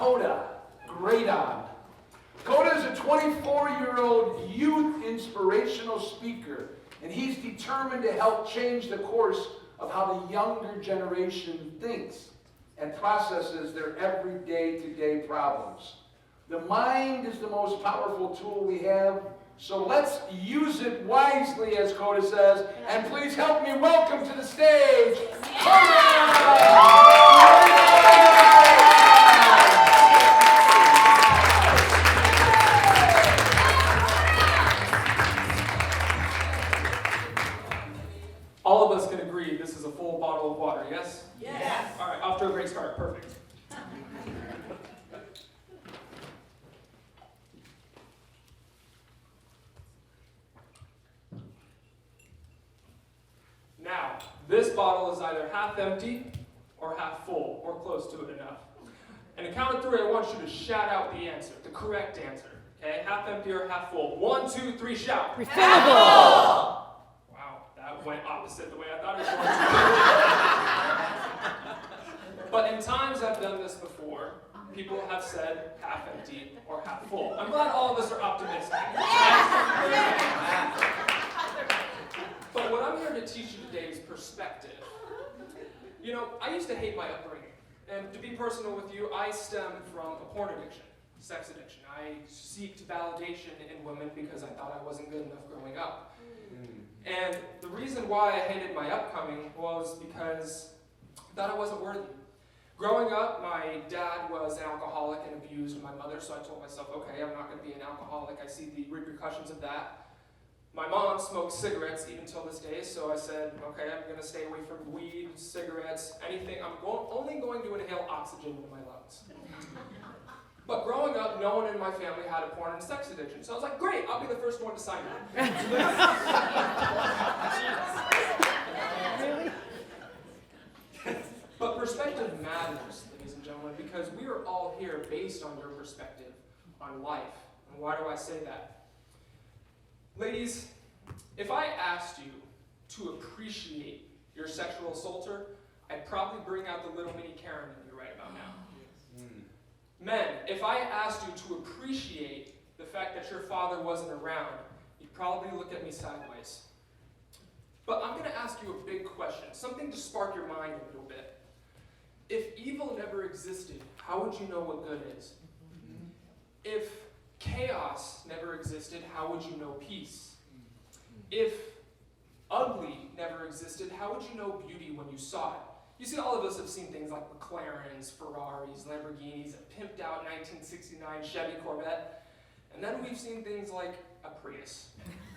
Kota Greaton. Kota is a 24-year-old youth inspirational speaker, and he's determined to help change the course of how the younger generation thinks and processes their everyday to-day problems. The mind is the most powerful tool we have, so let's use it wisely, as Kota says, and please help me welcome to the stage, Kota! All of us can agree this is a full bottle of water, yes? Yes. All right, off to a great start. Perfect. Now, this bottle is either half empty or half full, or close to it enough. And to count of three, I want you to shout out the answer, the correct answer. Okay, half empty or half full. 1, 2, 3, shout. Refillable. Wow, that went opposite the way I thought it was going to. But in times I've done this before, people have said half empty or half full. I'm glad all of us are optimistic. But what I'm here to teach you today is perspective. You know, I used to hate my upbringing. And to be personal with you, I stem from a porn addiction, sex addiction. I seeked validation in women because I thought I wasn't good enough growing up. And the reason why I hated my upcoming was because I thought I wasn't worthy. Growing up, my dad was an alcoholic and abused my mother, so I told myself, okay, I'm not going to be an alcoholic. I see the repercussions of that. My mom smoked cigarettes even till this day, so I said, okay, I'm going to stay away from weed, cigarettes, anything. Only going to inhale oxygen into my lungs. But growing up, no one in my family had a porn and sex addiction, so I was like, great, I'll be the first one to sign up. But perspective matters, ladies and gentlemen, because we are all here based on your perspective on life. And why do I say that? Ladies, if I asked you to appreciate your sexual assaulter, I'd probably bring out the little mini Karen in you right about now. Men, if I asked you to appreciate the fact that your father wasn't around, you'd probably look at me sideways. But I'm going to ask you a big question, something to spark your mind a little bit. If evil never existed, how would you know what good is? If chaos never existed, how would you know peace? If ugly never existed, how would you know beauty when you saw it? You see, all of us have seen things like McLarens, Ferraris, Lamborghinis, a pimped out 1969 Chevy Corvette, and then we've seen things like a Prius.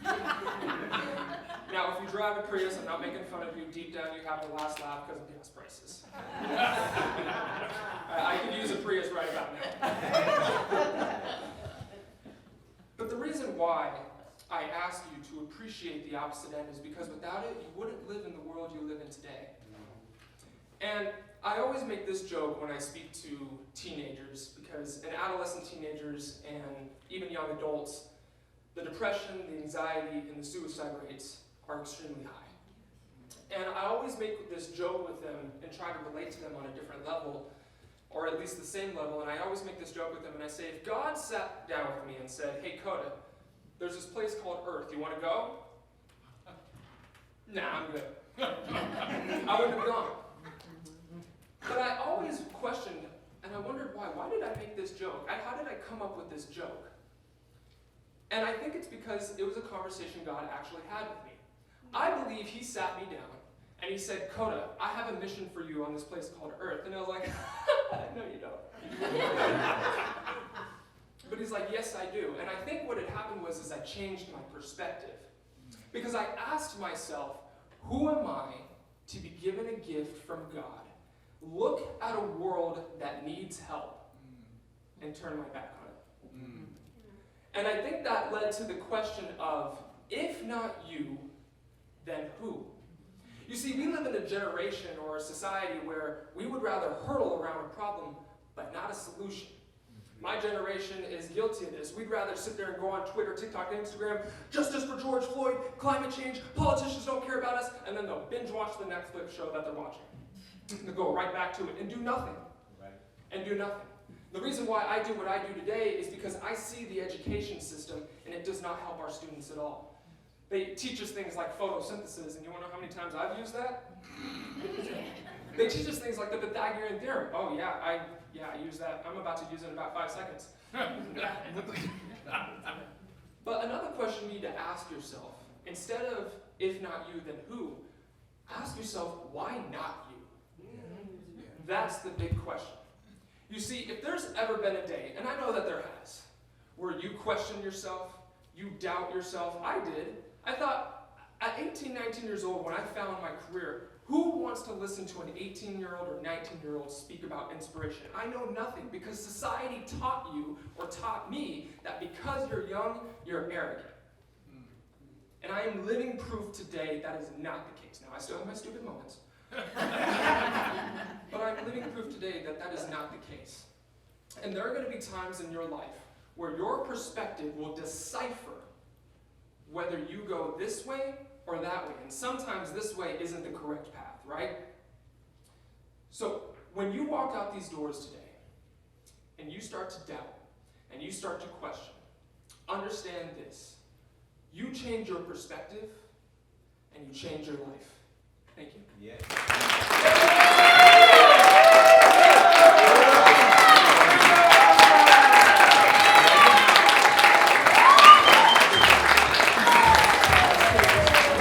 Now, if you drive a Prius, I'm not making fun of you, deep down you have the last laugh because of gas prices. I could use a Prius right about now. But the reason why I ask you to appreciate the opposite end is because without it, you wouldn't live in the world you live in today. And I always make this joke when I speak to teenagers, because in adolescent teenagers and even young adults, the depression, the anxiety, and the suicide rates are extremely high. And I always make this joke with them and try to relate to them on a different level, or at least the same level, and I always make this joke with them, and I say, if God sat down with me and said, hey, Kota, there's this place called Earth, you want to go? Nah, I'm good. I wouldn't have gone. But I always questioned, and I wondered why. Why did I make this joke? How did I come up with this joke? And I think it's because it was a conversation God actually had with me. I believe he sat me down, and he said, Kota, I have a mission for you on this place called Earth. And I was like, no, you don't. But he's like, yes, I do. And I think what had happened was I changed my perspective. Because I asked myself, who am I to be given a gift from God, look at a world that needs help, and turn my back on it? And I think that led to the question of, if not you, then who? You see, we live in a generation or a society where we would rather hurtle around a problem, but not a solution. My generation is guilty of this. We'd rather sit there and go on Twitter, TikTok, Instagram, justice for George Floyd, climate change, politicians don't care about us, and then they'll binge watch the Netflix show that they're watching. And they'll go right back to it and do nothing. And do nothing. The reason why I do what I do today is because I see the education system and it does not help our students at all. They teach us things like photosynthesis, and you want to know how many times I've used that? They teach us things like the Pythagorean theorem. Oh yeah, I use that. I'm about to use it in about 5 seconds. But another question you need to ask yourself, instead of if not you, then who, ask yourself, why not you? That's the big question. You see, if there's ever been a day, and I know that there has, where you question yourself, you doubt yourself, I did. I thought, at 18, 19 years old, when I found my career, who wants to listen to an 18-year-old or 19-year-old speak about inspiration? I know nothing, because society taught you, or taught me, that because you're young, you're arrogant. And I am living proof today that is not the case. Now, I still have my stupid moments. But I'm living proof today that that is not the case. And there are going to be times in your life where your perspective will decipher whether you go this way or that way. And sometimes this way isn't the correct path, right? So when you walk out these doors today and you start to doubt and you start to question, understand this. You change your perspective and you change your life. Thank you. Yeah.